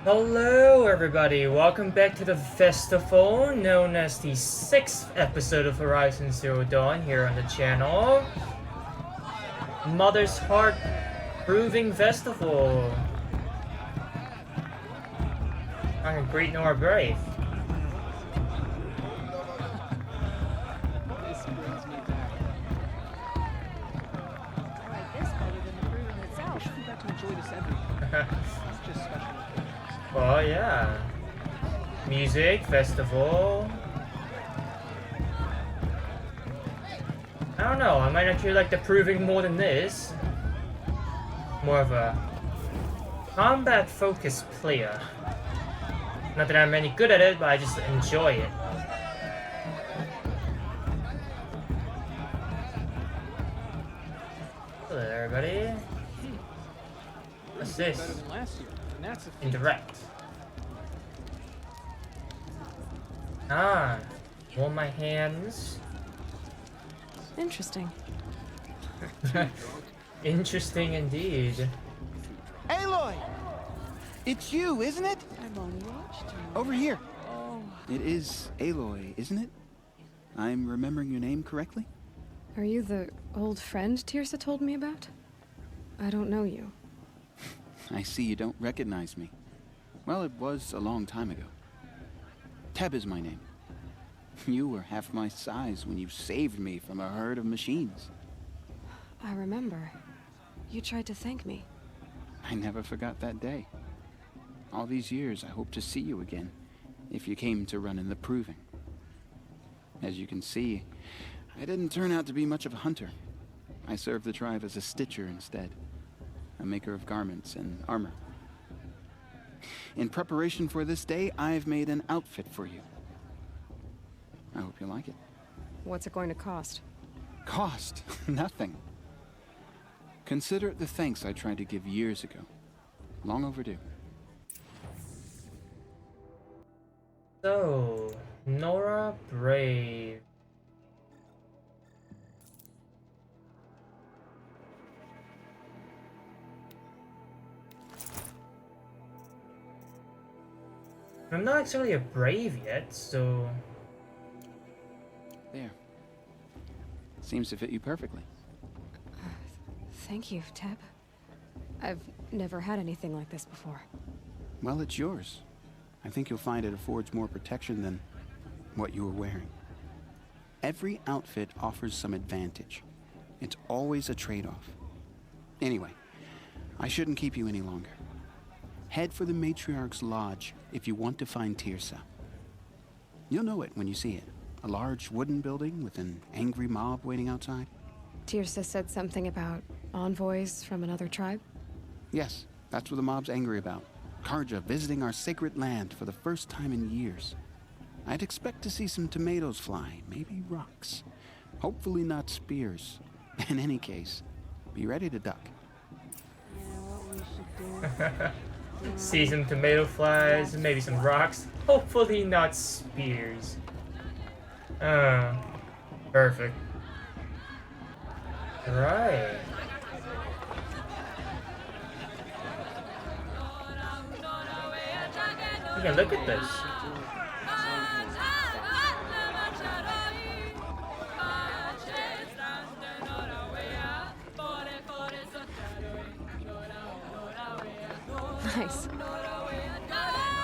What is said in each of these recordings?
Hello everybody, welcome back to the festival known as the 6th episode of Horizon Zero Dawn here on the channel. Mother's Heart Proving Festival. I'm gonna greet Nora Brave. This brings me back. I like this better than the proving itself. We got to enjoy this every day. It's just special occasions. Well, yeah. Music, festival. I don't know, I might actually like the Proving more than this. More of a combat-focused player. Not that I'm any good at it, but I just enjoy it. Hello everybody. What's Better this? than last year, and that's a feat. Indirect. Ah, warm my hands. Interesting. Interesting indeed. Aloy! It's you, isn't it? I've only watched you. Over here. Oh. It is Aloy, isn't it? I'm remembering your name correctly? Are you the old friend Tirsa told me about? I don't know you. I see you don't recognize me. Well, it was a long time ago. Teb is my name. You were half my size when you saved me from a herd of machines. I remember. You tried to thank me. I never forgot that day. All these years, I hope to see you again, if you came to run in the Proving. As you can see, I didn't turn out to be much of a hunter. I served the tribe as a stitcher instead, a maker of garments and armor. In preparation for this day, I've made an outfit for you. I hope you like it. What's it going to cost? Cost? Nothing. Consider it the thanks I tried to give years ago. Long overdue. So, Nora Brave. I'm not actually a brave yet, so... There. Seems to fit you perfectly. Thank you, Teb. I've never had anything like this before. Well, it's yours. I think you'll find it affords more protection than what you were wearing. Every outfit offers some advantage. It's always a trade-off. Anyway, I shouldn't keep you any longer. Head for the Matriarch's Lodge if you want to find Tirsa. You'll know it when you see it. A large wooden building with an angry mob waiting outside. Tirsa said something about envoys from another tribe? Yes, that's what the mob's angry about. Karja visiting our sacred land for the first time in years. I'd expect to see some tomatoes fly, maybe rocks. Hopefully not spears. In any case, be ready to duck. See some tomato flies, maybe some rocks. Hopefully not spears. Perfect. Right. Okay, look at this. Nice.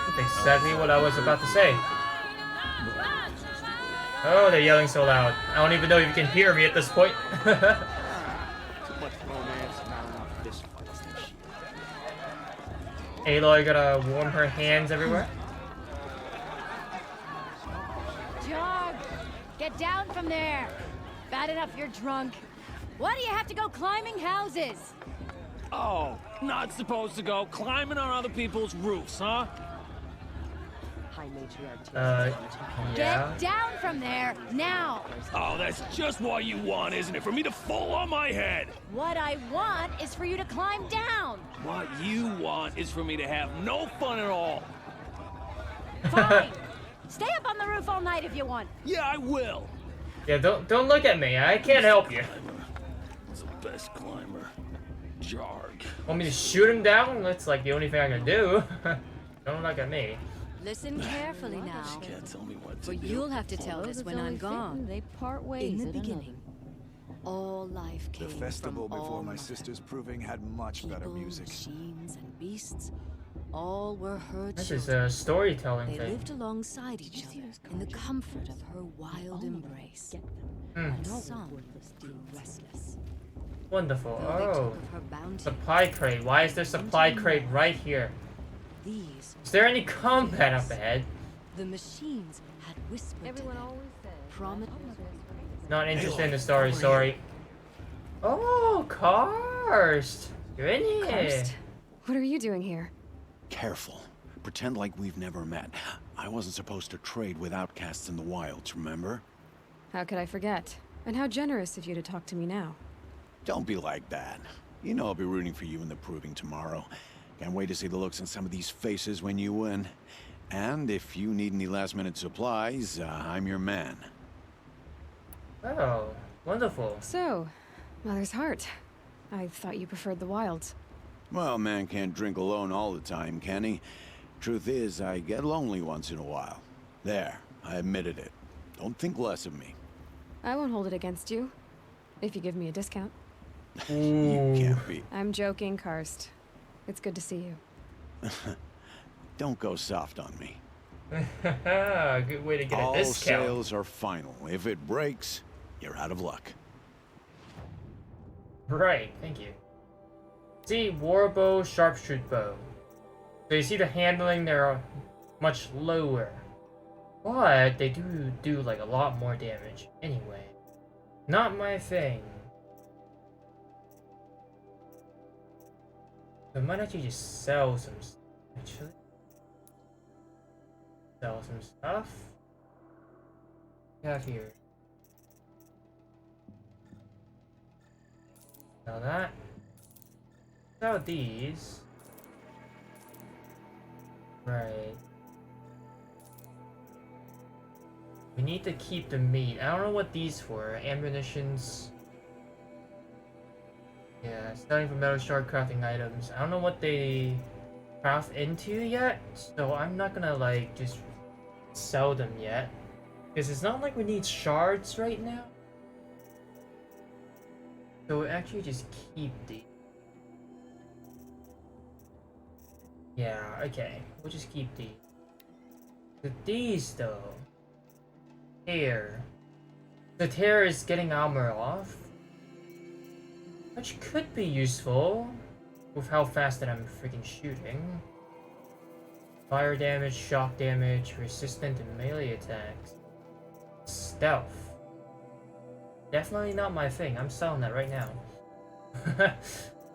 That's exactly what I was about to say. Oh, they're yelling so loud. I don't even know if you can hear me at this point. Too much romance, not enough fist fights and shit. Aloy gotta warm her hands everywhere. Jog! Get down from there! Bad enough you're drunk. Why do you have to go climbing houses? Oh, not supposed to go climbing on other people's roofs, huh? High matriarch. Yeah. Get down from there, now! Oh, that's just what you want, isn't it? For me to fall on my head. What I want is for you to climb down! What you want is for me to have no fun at all. Fine! Stay up on the roof all night if you want. Yeah, I will. Yeah, don't look at me. I can't help you. He's the best climber. Jarg. Want me to shoot him down? That's like the only thing I can do. Don't look at me. Listen carefully now, Can't tell me what to for do. you'll have to tell this when I'm gone. They part ways In the at another. beginning, all life The came festival from before all my mother. sister's proving had much better People, music. machines, and beasts, all were her This children. is a storytelling They thing. lived alongside each other in the comfort of her wild embrace. And some grew restless. Wonderful. Though they Oh. took of her bounty, Supply crate. Why is there supply crate right here? these Is there any combat up ahead? the machines had whispered Everyone to them, always says. promised Not interested in the story, sorry. Oh, Karst! You're in here. Karst? What are you doing here? Careful. Pretend like we've never met. I wasn't supposed to trade with outcasts in the wilds, remember? How could I forget? And how generous of you to talk to me now. Don't be like that. You know I'll be rooting for you in the proving tomorrow. Can't wait to see the looks on some of these faces when you win. And if you need any last-minute supplies, I'm your man. Oh, wonderful. So, Mother's Heart. I thought you preferred the wilds. Well, man can't drink alone all the time, can he? Truth is, I get lonely once in a while. There, I admitted it. Don't think less of me. I won't hold it against you. If you give me a discount. You can't be. I'm joking, Karst. It's good to see you. Don't go soft on me. Good way to get All a discount. sales are final. If it breaks, you're out of luck. Right, thank you. See, warbow, sharpshoot bow. So you see the handling, they're much lower. But they do like a lot more damage. Anyway, not my thing. I might actually just sell some stuff, actually. Sell some stuff. What do we have here? Sell that. Sell these. Right. We need to keep the meat. I don't know what these for. Ammunitions. Yeah, starting from metal shard crafting items. I don't know what they craft into yet, so I'm not gonna like just sell them yet. Because it's not like we need shards right now. So we'll actually just keep these. Yeah, okay. We'll just keep these. But these though. Tear. The tear is getting armor off. Which could be useful with how fast that I'm freaking shooting. Fire damage, shock damage, resistant to melee attacks. Stealth. Definitely not my thing. I'm selling that right now.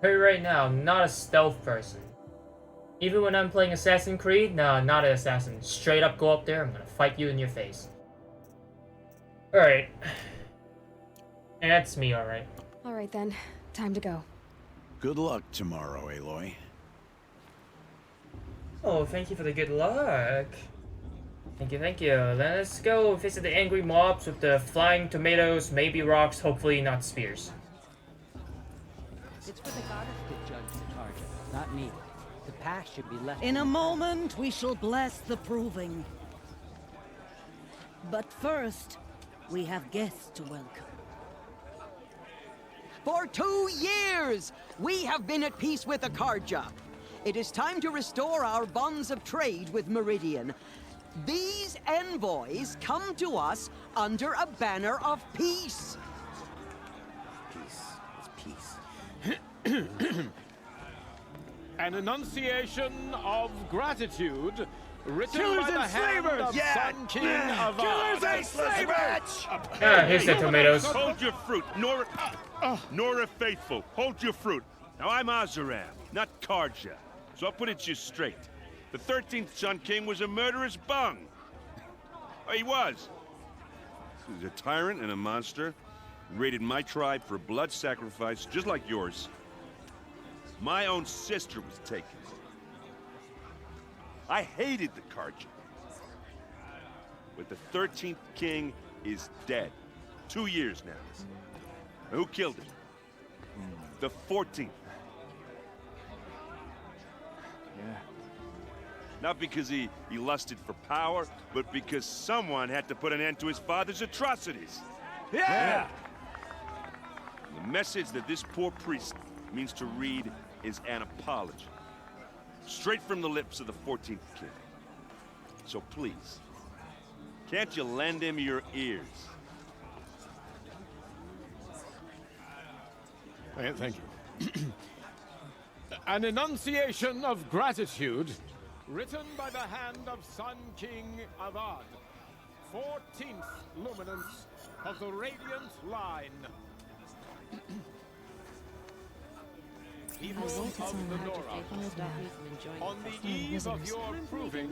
Right now, I'm not a stealth person. Even when I'm playing Assassin's Creed, no, not an assassin. Straight up go up there, I'm gonna fight you in your face. Alright. That's me, alright. Alright then, time to go. Good luck tomorrow, Aloy. Oh, thank you for the good luck. Thank you, thank you. Let's go visit the angry mobs with the flying tomatoes, maybe rocks, hopefully not spears. It's for the goddess to judge the target, not me. The past should be left. In a moment, we shall bless the proving. But first, we have guests to welcome. For 2 years, we have been at peace with the Carja. It is time to restore our bonds of trade with Meridian. These envoys come to us under a banner of peace. Peace. It's peace. An enunciation of gratitude written Killers by the and hand slavers! of Yeah! Sun King of Killers and slavers! Ah, here's the tomatoes. Hold your fruit, Nora Faithful. Hold your fruit. Now I'm Azaram, not Karja, so I'll put it just straight. The 13th Sun King was a murderous bung. Oh, he was. He was a tyrant and a monster. He raided my tribe for blood sacrifice, just like yours. My own sister was taken. I hated the Karja. But the 13th king is dead. 2 years now. Who killed him? The 14th. Yeah. Not because he lusted for power, but because someone had to put an end to his father's atrocities. Yeah! The message that this poor priest means to read is an apology. Straight from the lips of the 14th king. So please, can't you lend him your ears? Thank you. An enunciation of gratitude, written by the hand of Sun King Avad, 14th luminance of the Radiant Line. People of the Nora, on the eve of your proving,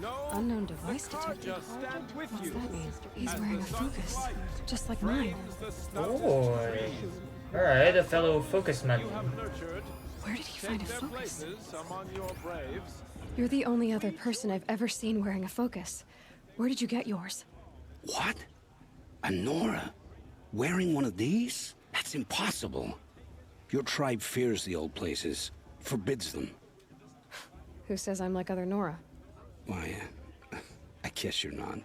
know Unknown device the Carja detected. stand with What's you. that mean? He's as wearing the a focus, sunlight just like mine. frames the stumps Boy. of trees. Alright, a fellow focus man. You have nurtured, Where did he find a take their focus? places among your braves. You're the only other person I've ever seen wearing a focus. Where did you get yours? What? A Nora? Wearing one of these? That's impossible. Your tribe fears the old places, forbids them. Who says I'm like other Nora? Why, I guess you're not.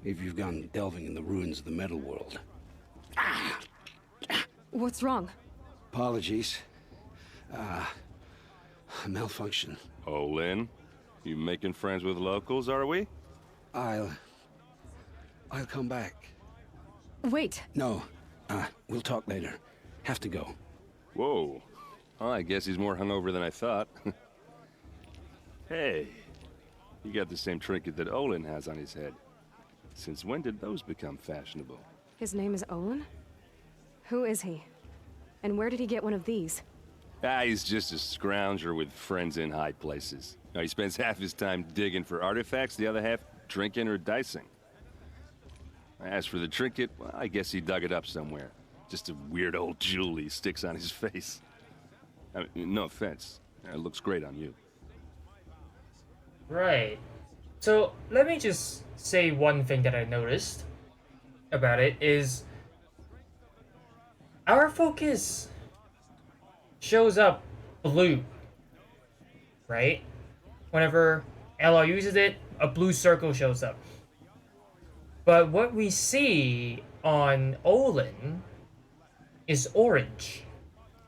If you've gone delving in the ruins of the metal world. What's wrong? Apologies. A malfunction. Oh, Lynn, you making friends with locals, are we? I'll come back. Wait. No, we'll talk later. Have to go. Whoa. Well, I guess he's more hungover than I thought. Hey, you got the same trinket that Olin has on his head. Since when did those become fashionable? His name is Olin? Who is he? And where did he get one of these? He's just a scrounger with friends in high places. Now, he spends half his time digging for artifacts, the other half drinking or dicing. As for the trinket, well, I guess he dug it up somewhere. Just a weird old jewel he sticks on his face. I mean, no offense. It looks great on you. Right. So let me just say one thing that I noticed about it is our focus shows up blue, right? Whenever Aloy uses it, a blue circle shows up. But what we see on Olin is orange.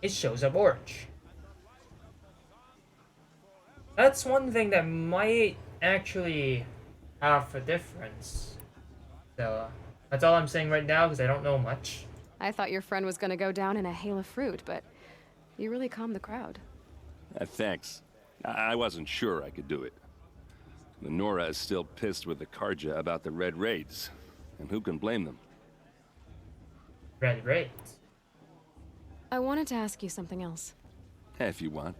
It shows up orange. That's one thing that might actually have a difference. So, that's all I'm saying right now because I don't know much. I thought your friend was gonna go down in a hail of fruit, but you really calmed the crowd. Thanks. I wasn't sure I could do it. The Nora is still pissed with the Carja about the Red Raids. And who can blame them? Red Raids? I wanted to ask you something else. If you want.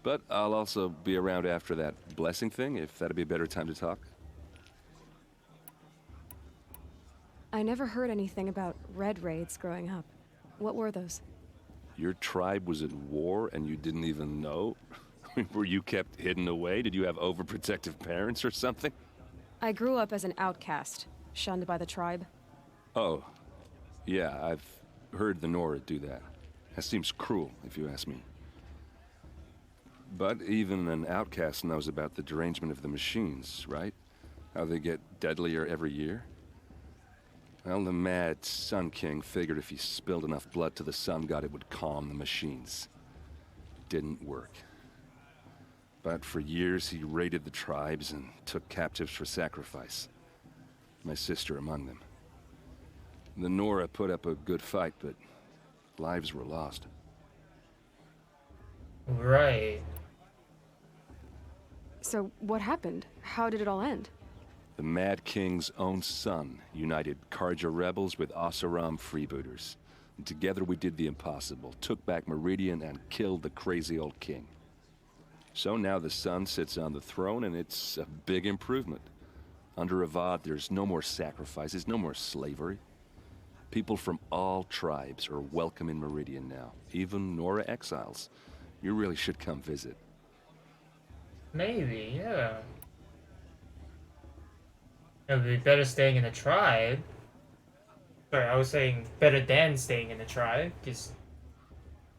But I'll also be around after that blessing thing, if that'd be a better time to talk. I never heard anything about red raids growing up. What were those? Your tribe was at war and you didn't even know? Were you kept hidden away? Did you have overprotective parents or something? I grew up as an outcast, shunned by the tribe. Oh, yeah, I've heard the Nora do that. That seems cruel, if you ask me. But even an outcast knows about the derangement of the machines, right? How they get deadlier every year? Well, the mad Sun King figured if he spilled enough blood to the Sun God, it would calm the machines. Didn't work. But for years, he raided the tribes and took captives for sacrifice. My sister among them. The Nora put up a good fight, but lives were lost. Right. So, what happened? How did it all end? The Mad King's own son united Carja rebels with Oseram freebooters. And together we did the impossible, took back Meridian and killed the crazy old king. So now the son sits on the throne and it's a big improvement. Under Avad, there's no more sacrifices, no more slavery. People from all tribes are welcome in Meridian now, even Nora exiles. You really should come visit. Maybe, yeah. It would be better staying in the tribe. Sorry, I was saying better than staying in the tribe, because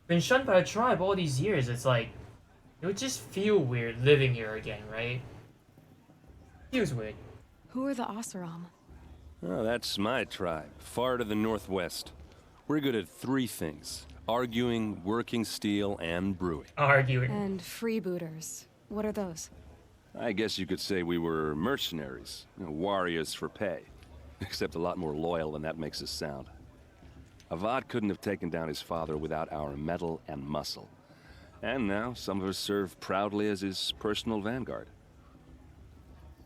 been shunned by a tribe all these years. It's like, It would just feel weird living here again, right? Feels weird. Who are the Oseram? Oh, that's my tribe, far to the northwest. We're good at three things: arguing, working steel, and brewing. Arguing. And freebooters. What are those? I guess you could say we were mercenaries, warriors for pay. Except a lot more loyal than that makes us sound. Avad couldn't have taken down his father without our metal and muscle. And now some of us serve proudly as his personal vanguard.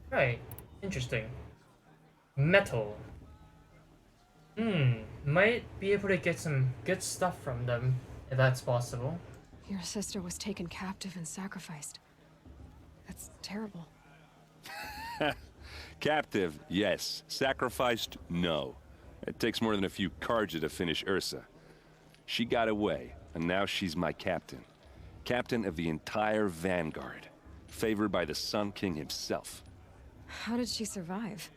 Right. Interesting. Metal. Might be able to get some good stuff from them, if that's possible. Your sister was taken captive and sacrificed. That's terrible. Captive, yes. Sacrificed, no. It takes more than a few Carja to finish Ursa. She got away, and now she's my captain. Captain of the entire Vanguard. Favored by the Sun King himself. How did she survive?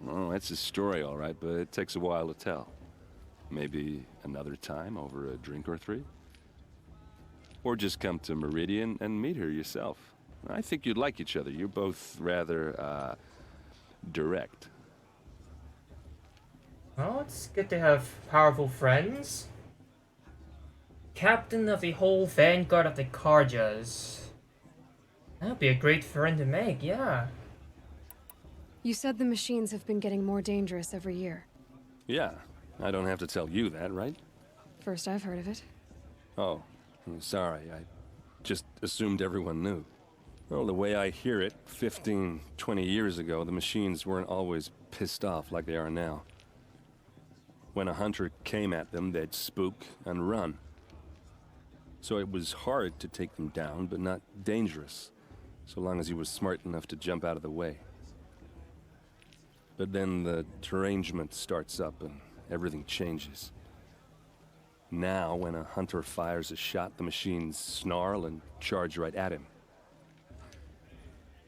Oh, that's a story, all right, but it takes a while to tell. Maybe another time over a drink or three? Or just come to Meridian and meet her yourself. I think you'd like each other. You're both rather, direct. Well, it's good to have powerful friends. Captain of the whole Vanguard of the Carjas. That'd be a great friend to make, yeah. You said the machines have been getting more dangerous every year. Yeah, I don't have to tell you that, right? First I've heard of it. Oh, I'm sorry. I just assumed everyone knew. Well, the way I hear it, 15, 20 years ago, the machines weren't always pissed off like they are now. When a hunter came at them, they'd spook and run. So it was hard to take them down, but not dangerous, so long as he was smart enough to jump out of the way. But then the derangement starts up and everything changes. Now, when a hunter fires a shot, the machines snarl and charge right at him.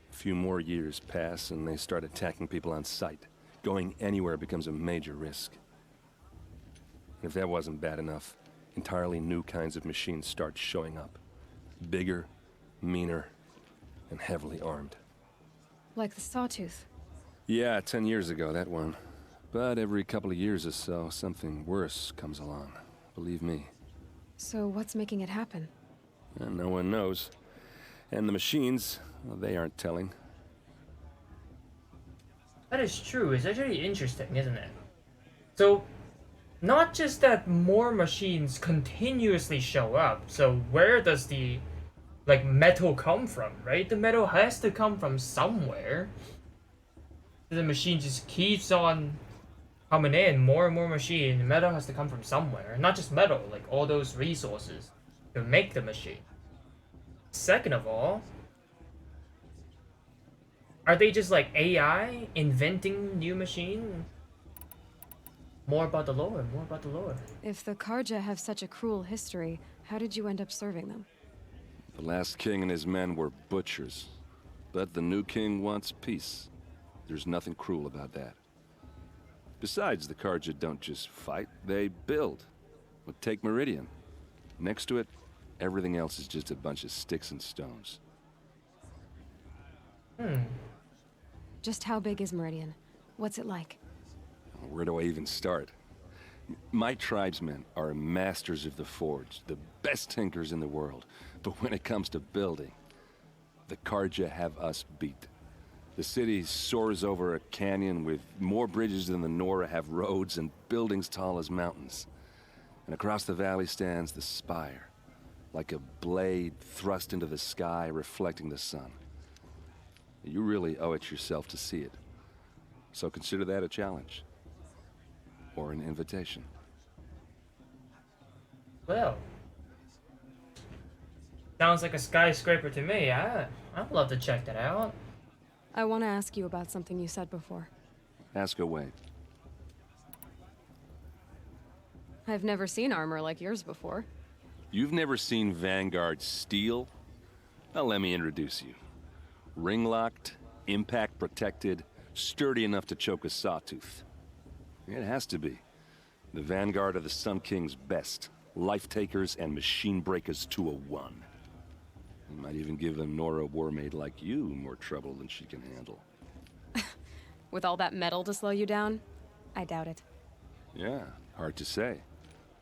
A few more years pass and they start attacking people on sight. Going anywhere becomes a major risk. And if that wasn't bad enough, entirely new kinds of machines start showing up. Bigger, meaner, and heavily armed. Like the Sawtooth. Yeah, 10 years ago, that one. But every couple of years or so, something worse comes along. Believe me. So what's making it happen? And no one knows. And the machines, well, they aren't telling. That is true. It's actually interesting, isn't it? So, not just that more machines continuously show up, so where does the, like, metal come from, right? The metal has to come from somewhere. The machine just keeps on coming in, more and more machine. Metal has to come from somewhere. Not just metal, like all those resources to make the machine. Second of all, are they just like AI inventing new machine? More about the lore, more about the lore. If the Carja have such a cruel history, how did you end up serving them? The last king and his men were butchers. But the new king wants peace. There's nothing cruel about that. Besides, the Carja don't just fight, they build. But take Meridian. Next to it, everything else is just a bunch of sticks and stones. Just how big is Meridian? What's it like? Where do I even start? My tribesmen are masters of the forge, the best tinkers in the world. But when it comes to building, the Carja have us beat. The city soars over a canyon with more bridges than the Nora have roads and buildings tall as mountains. And across the valley stands the spire, like a blade thrust into the sky reflecting the sun. You really owe it yourself to see it. So consider that a challenge. Or an invitation. Well, sounds like a skyscraper to me. I'd love to check that out. I want to ask you about something you said before. Ask away. I've never seen armor like yours before. You've never seen Vanguard steel? Well, let me introduce you. Ring-locked, impact-protected, sturdy enough to choke a sawtooth. It has to be. The Vanguard of the Sun King's best. Life-takers and machine breakers to a one. Might even give a Nora Warmaid like you more trouble than she can handle. With all that metal to slow you down? I doubt it. Yeah, hard to say.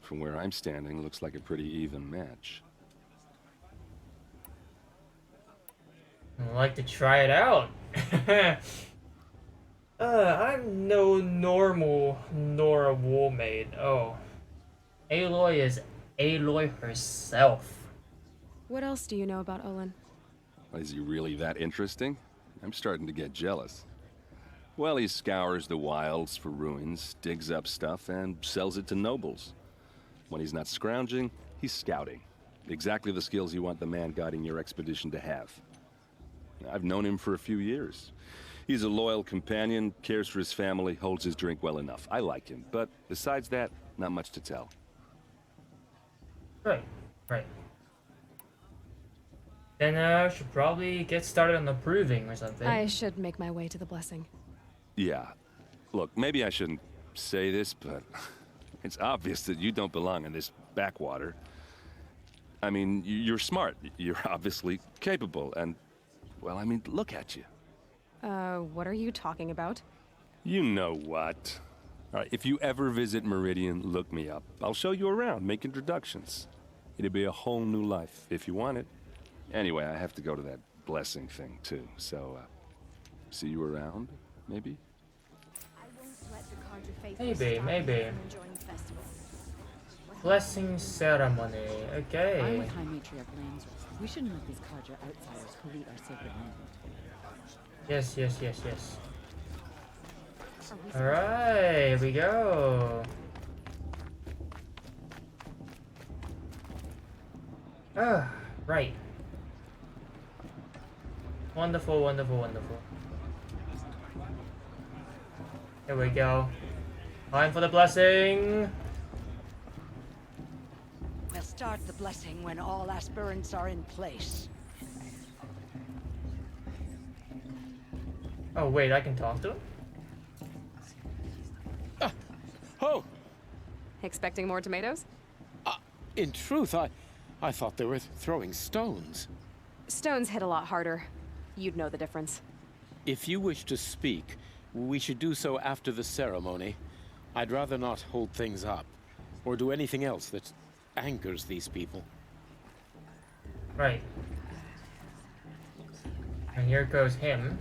From where I'm standing, looks like a pretty even match. I'd like to try it out. I'm no normal Nora Warmaid. Oh. Aloy is Aloy herself. What else do you know about Olin? Is he really that interesting? I'm starting to get jealous. Well, he scours the wilds for ruins, digs up stuff, and sells it to nobles. When he's not scrounging, he's scouting. Exactly the skills you want the man guiding your expedition to have. I've known him for a few years. He's a loyal companion, cares for his family, holds his drink well enough. I like him, but besides that, not much to tell. Right, right. Then should probably get started on the proving or something. I should make my way to the blessing. Yeah. Look, maybe I shouldn't say this, but it's obvious that you don't belong in this backwater. I mean, you're smart. You're obviously capable, and, well, I mean, look at you. What are you talking about? You know what. All right, if you ever visit Meridian, look me up. I'll show you around, make introductions. It'll be a whole new life, if you want it. Anyway, I have to go to that blessing thing, too, so, see you around, maybe? Maybe. Blessing ceremony, okay. I'm with High Matriarch Lansworth. We shouldn't let these Carja outsiders pollute our sacred land. Yes. Alright, here we go. Right. Wonderful. Here we go. Time for the blessing. We'll start the blessing when all aspirants are in place. Oh wait, I can talk to him? Oh! Expecting more tomatoes? In truth, I thought they were throwing stones. Stones hit a lot harder. You'd know the difference. If you wish to speak, we should do so after the ceremony. I'd rather not hold things up, or do anything else that angers these people. Right. And here goes him.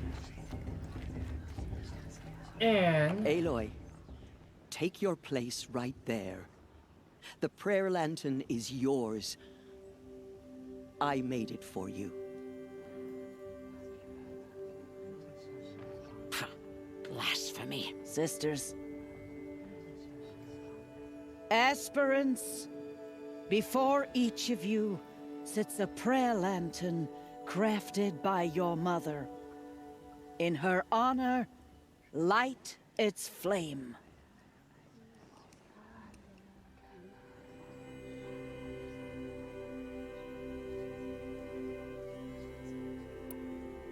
And... Aloy, take your place right there. The prayer lantern is yours. I made it for you. Blasphemy. Sisters. Aspirants, before each of you sits a prayer lantern crafted by your mother. In her honor, light its flame.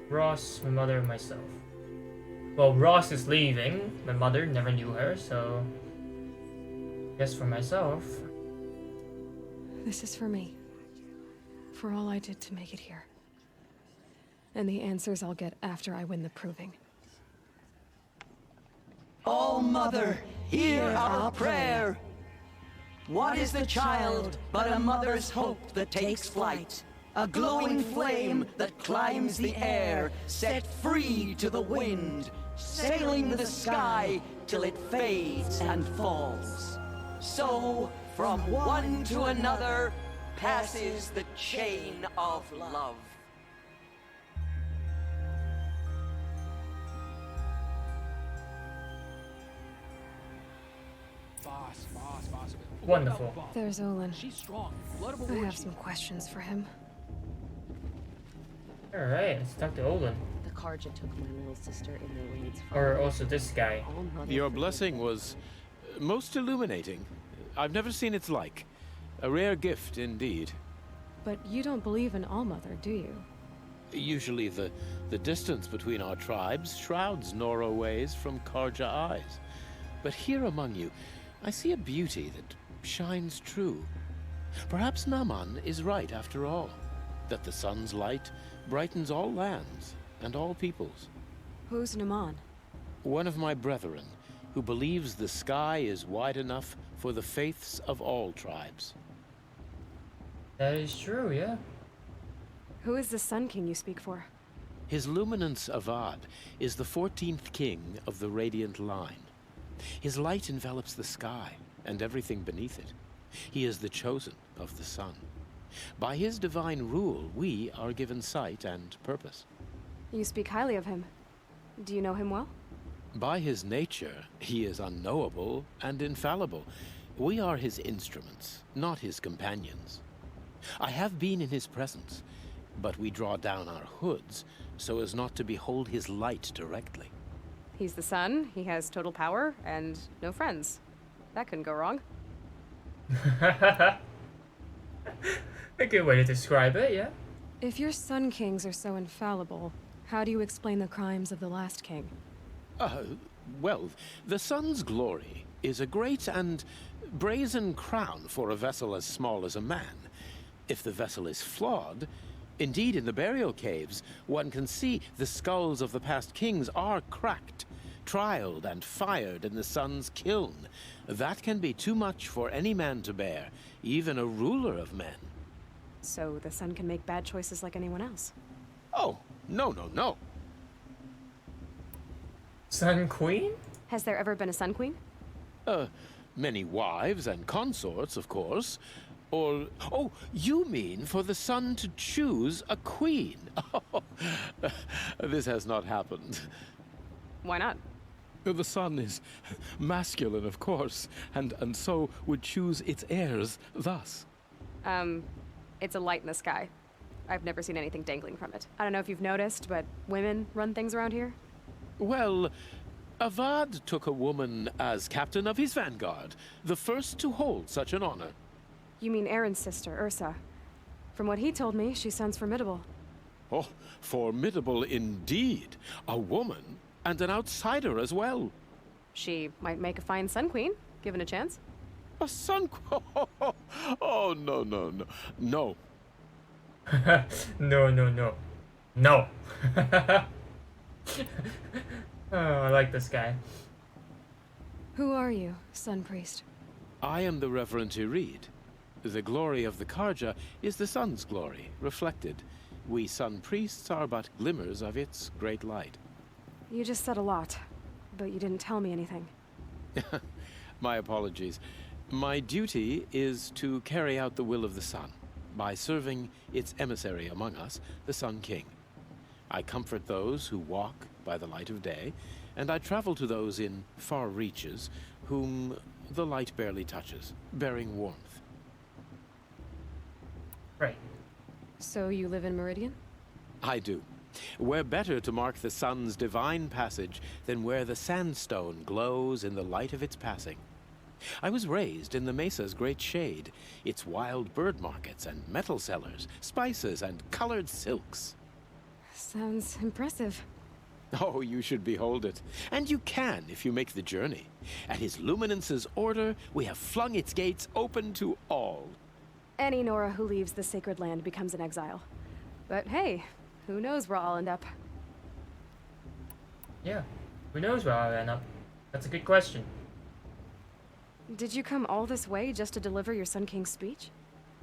Ross, my mother, and myself. Well, Ross is leaving. My mother never knew her, so... Guess for myself. This is for me. For all I did to make it here. And the answers I'll get after I win the proving. All Mother, hear our prayer. What is the child but a mother's hope that takes flight? A glowing flame that climbs the air, set free to the wind, sailing the sky till it fades and falls. So, from one to another, passes the chain of love. Boss. Wonderful. There's Olin. She's strong. I have some questions for him. Alright, let's talk to Olin. The Carja took my little sister in their raids. Or also this guy. Your blessing was most illuminating. I've never seen its like. A rare gift indeed. But you don't believe in All-Mother, do you? Usually the distance between our tribes shrouds Nora ways from Carja eyes. But here among you, I see a beauty that shines true. Perhaps Naman is right after all. that the sun's light brightens all lands and all peoples. Who's Naman? One of my brethren, who believes the sky is wide enough for the faiths of all tribes. That is true, yeah. Who is the Sun King you speak for? His Luminance Avad is the 14th king of the Radiant Line. His light envelops the sky and everything beneath it. He is the chosen of the sun. By his divine rule, we are given sight and purpose. You speak highly of him. Do you know him well? By his nature, he is unknowable and infallible. We are his instruments, not his companions. I have been in his presence, but we draw down our hoods so as not to behold his light directly. He's the sun, he has total power, and no friends. That couldn't go wrong. A good way to describe it, yeah. If your Sun Kings are so infallible, how do you explain the crimes of the last king? Well, the sun's glory is a great and brazen crown for a vessel as small as a man. If the vessel is flawed, indeed in the burial caves, one can see the skulls of the past kings are cracked, trialed and fired in the sun's kiln. That can be too much for any man to bear, even a ruler of men. So the sun can make bad choices like anyone else? Oh, no, no, no. Sun Queen? Has there ever been a Sun Queen? Many wives and consorts, of course. Or, oh, you mean for the sun to choose a queen? This has not happened. Why not? The sun is masculine, of course, and so would choose its heirs thus. It's a light in the sky. I've never seen anything dangling from it. I don't know if you've noticed, but women run things around here. Well, Avad took a woman as captain of his vanguard, the first to hold such an honor. You mean Aaron's sister, Ursa. From what he told me, she sounds formidable. Oh, formidable indeed. A woman, and an outsider as well. She might make a fine Sun Queen, given a chance. A Sun Queen? Oh, no, no, no. No. No, no, no. No. Oh, I like this guy. Who are you, Sun Priest? I am the Reverend Irid. The glory of the Carja is the sun's glory, reflected. We sun priests are but glimmers of its great light. You just said a lot, but you didn't tell me anything. My apologies. My duty is to carry out the will of the sun, by serving its emissary among us, the Sun King. I comfort those who walk by the light of day, and I travel to those in far reaches whom the light barely touches, bearing warmth. Right. So you live in Meridian? I do. Where better to mark the sun's divine passage than where the sandstone glows in the light of its passing? I was raised in the mesa's great shade, its wild bird markets and metal cellars, spices and colored silks. Sounds impressive. Oh, you should behold it. And you can if you make the journey. At his Luminance's order, we have flung its gates open to all. Any Nora who leaves the sacred land becomes an exile. But hey, who knows where I'll end up? Yeah, who knows where I'll end up? That's a good question. Did you come all this way just to deliver your Sun King's speech?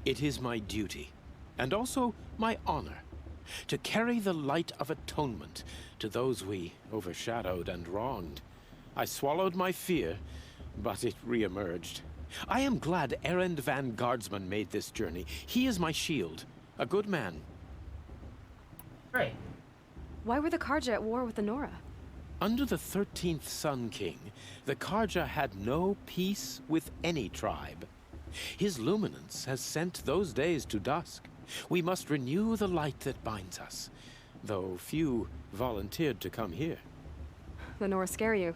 It is my duty, and also my honor, to carry the light of atonement to those we overshadowed and wronged. I swallowed my fear, but it re-emerged. I am glad Erend van Guardsman made this journey. He is my shield, a good man. Right. Why were the Carja at war with the Nora? Under the 13th Sun King, the Carja had no peace with any tribe. His luminance has sent those days to dusk. We must renew the light that binds us, though few volunteered to come here. The Nora scare you.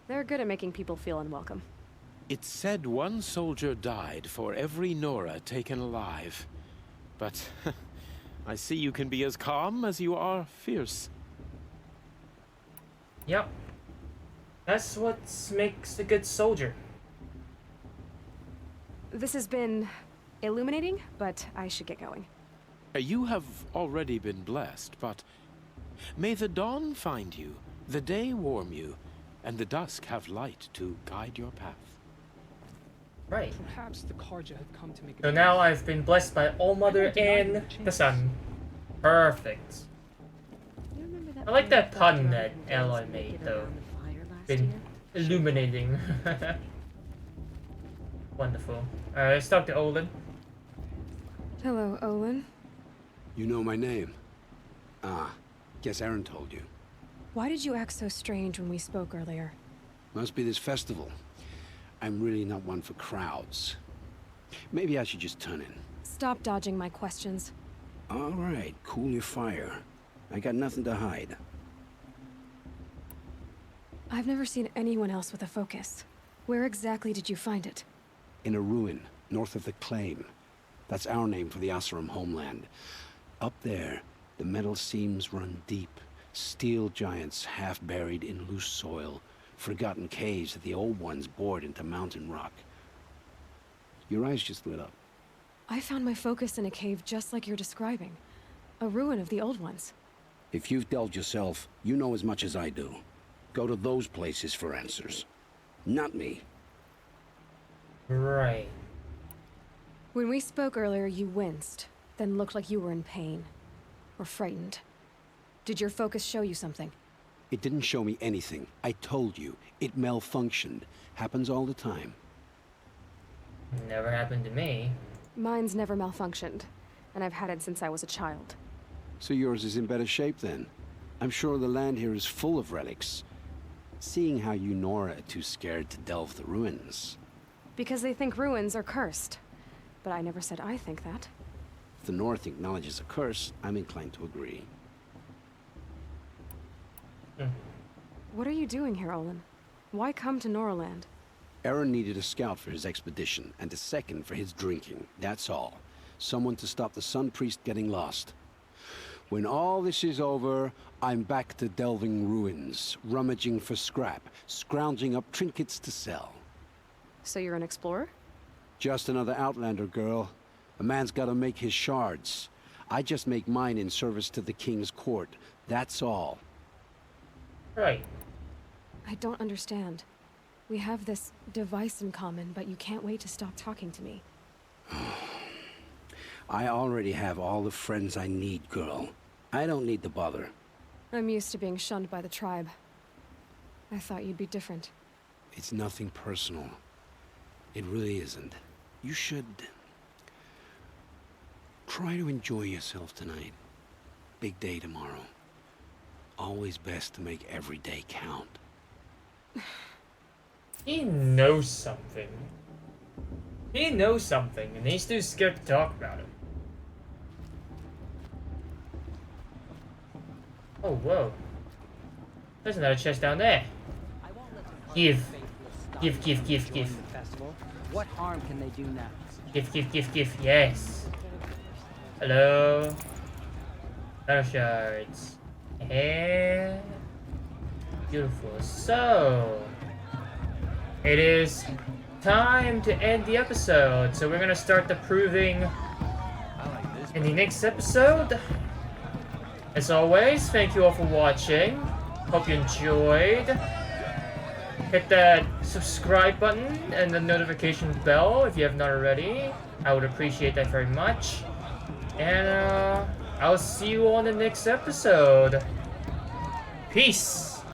They're good at making people feel unwelcome. It's said one soldier died for every Nora taken alive. But I see you can be as calm as you are fierce. Yep. That's what makes a good soldier. This has been illuminating, but I should get going. You have already been blessed, but may the dawn find you, the day warm you, and the dusk have light to guide your path. Right. Perhaps the Karja have come to make So now I've been blessed by All-Mother and the sun. Perfect. I like that pun that Aloy made, though. Been illuminating. Wonderful. Alright, let's talk to Olin. Hello, Olin. You know my name? Ah, guess Aaron told you. Why did you act so strange when we spoke earlier? Must be this festival. I'm really not one for crowds. Maybe I should just turn in. Stop dodging my questions. All right, cool your fire. I got nothing to hide. I've never seen anyone else with a focus. Where exactly did you find it? In a ruin, north of the Claim. That's our name for the Oseram homeland. Up there, the metal seams run deep. Steel giants half buried in loose soil. Forgotten caves that the old ones bored into mountain rock. Your eyes just lit up. I found my focus in a cave just like you're describing. A ruin of the old ones. If you've delved yourself, you know as much as I do. Go to those places for answers. Not me. Right. When we spoke earlier, you winced, then looked like you were in pain. Or frightened. Did your focus show you something? It didn't show me anything. I told you. It malfunctioned. Happens all the time. Never happened to me. Mine's never malfunctioned, and I've had it since I was a child. So yours is in better shape then. I'm sure the land here is full of relics. Seeing how you Nora are too scared to delve the ruins. Because they think ruins are cursed. But I never said I think that. If the North acknowledges a curse, I'm inclined to agree. What are you doing here, Olin? Why come to Noraland? Aaron needed a scout for his expedition, and a second for his drinking. That's all. Someone to stop the Sun Priest getting lost. When all this is over, I'm back to delving ruins, rummaging for scrap, scrounging up trinkets to sell. So you're an explorer? Just another Outlander, girl. A man's gotta make his shards. I just make mine in service to the King's court. That's all. Right. I don't understand. We have this device in common, but you can't wait to stop talking to me. I already have all the friends I need, girl. I don't need the bother. I'm used to being shunned by the tribe. I thought you'd be different. It's nothing personal. It really isn't. You should... try to enjoy yourself tonight. Big day tomorrow. Always best to make every day count. He knows something. He knows something, and he's too scared to talk about it. Oh, whoa. There's another chest down there. Give. Give, give, give, give. What harm can they do now? Give, give, give, give. Yes. Hello. Battle shards. And... beautiful. So... it is time to end the episode. So we're gonna start the proving in the next episode. As always, thank you all for watching. Hope you enjoyed. Hit that subscribe button and the notification bell if you have not already. I would appreciate that very much. And I'll see you on the next episode. Peace.